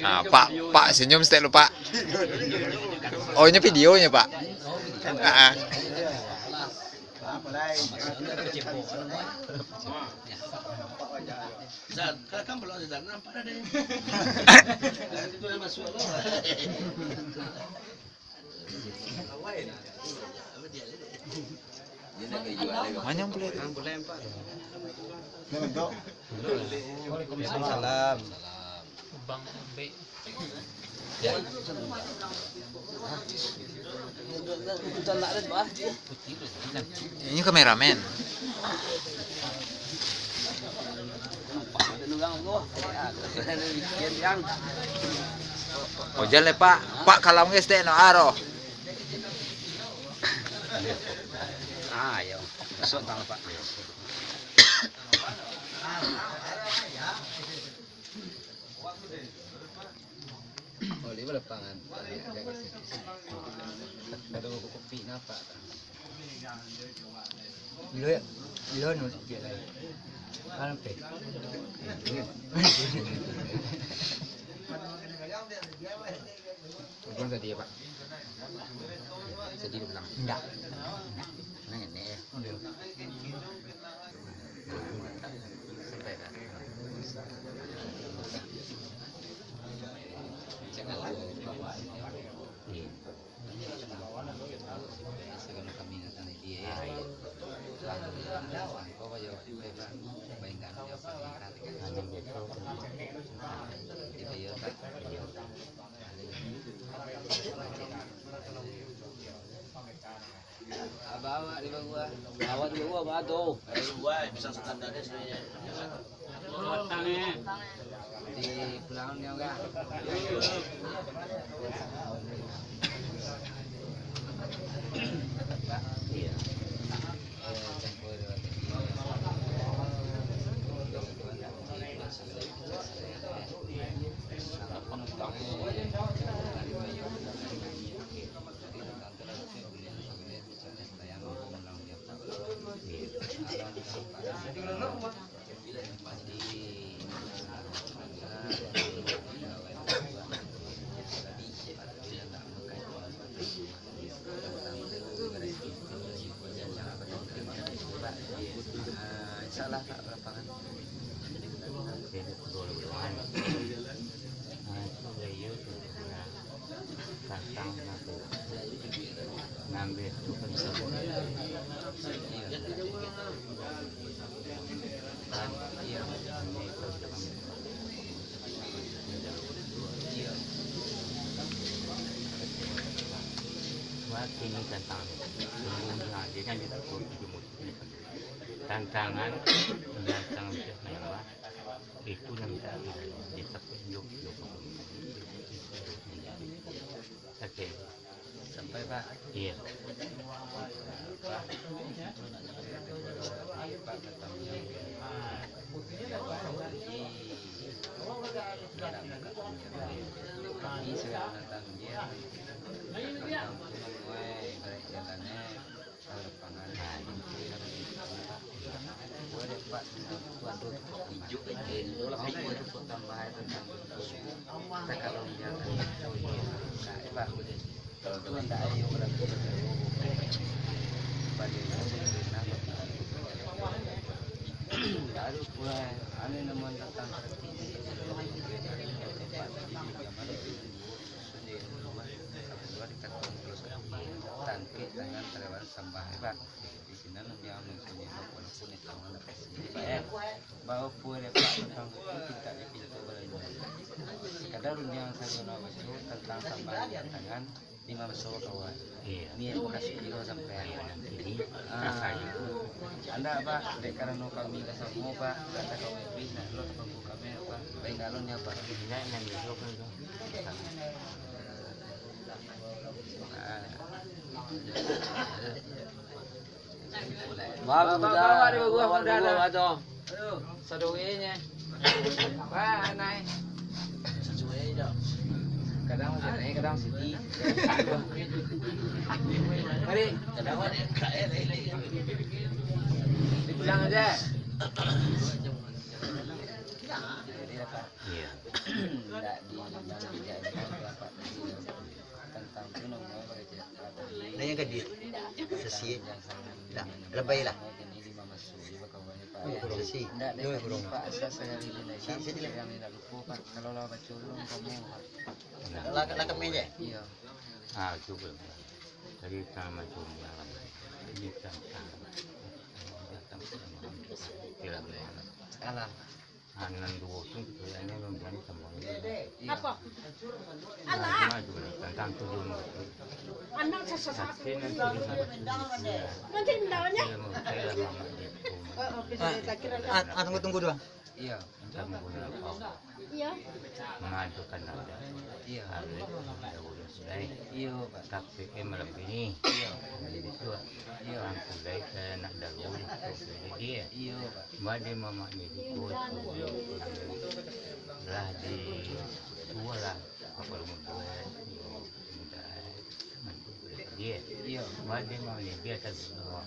Ah, Pak senyum setek lo Pak. Oh ini videonya Pak. Ah, Kan belum ada nampak ada deh. Itu yang masuk lo. Mana yang boleh? Waalaikumsalam. Bang B. Ya. Ini kameramen. Oh jale Pak. Pak kalau nggak setek no aro. Ah, ya. Masuk tang Pak. Boleh berlepangan. Ada kopi napa? Bilo no dia lagi. Kan pe. Bukan tadi ya Pak. Sedih bilang. Enggak. Nah ini. Sampai dah. Segala kami datang dia ya. Kau baca bayangkan dia bawa di bawah, bawa di bawah batu. Wah, bisa standarnya sebenarnya. Di pulangnya enggak. Iya. Insyaallah tak berapa kan. Ngambil itu kan ini tentang sungguhnya dia kan kita tantangan mewah itu yang kita tunjuk. Oke sampai Pak. Iya bawa punya Pak tentang kita itu kadang yang saya baca tentang tambahan tangan 5 besar kawan. Iya. Ini kasih kilo sampai ini. Anda Pak, karena kami kesemu Pak, kata kami bisa lo tunggu kami Pak. Baik galonnya Pak. Ini yang dulu kan. Bawa di gua ada. Saduinya. Pak, naik. Saduinya. Kadang naik, kadang sedih. Mari, kadang dibilang aja. Iya. Tidak dijadikan dapat tentang gunung Nah yang kedua sesi tak lebay lah sesi Pak asal saya yang tidak lupa Pak kalau lawat culung kamu lah meja iya Coba. Tadi sama cuma ini kan datang tidak alah anan dua pun kayaknya membantu sama Apa? Allah tentang tujuh Anak sesuatu. tapi nanti Nanti ndawanya. dia mau saya mama tunggu doang iya kita menggunakan apa Iya. mengajukan ada iya hari udah sudah iya Pak tapi malam ini jadi itu yang sudah saya nak dahulu jadi dia iya Pak Madi mama ni ikut lah di tua lah apa lu mau buat dia iya Madi mama ni dia tak semua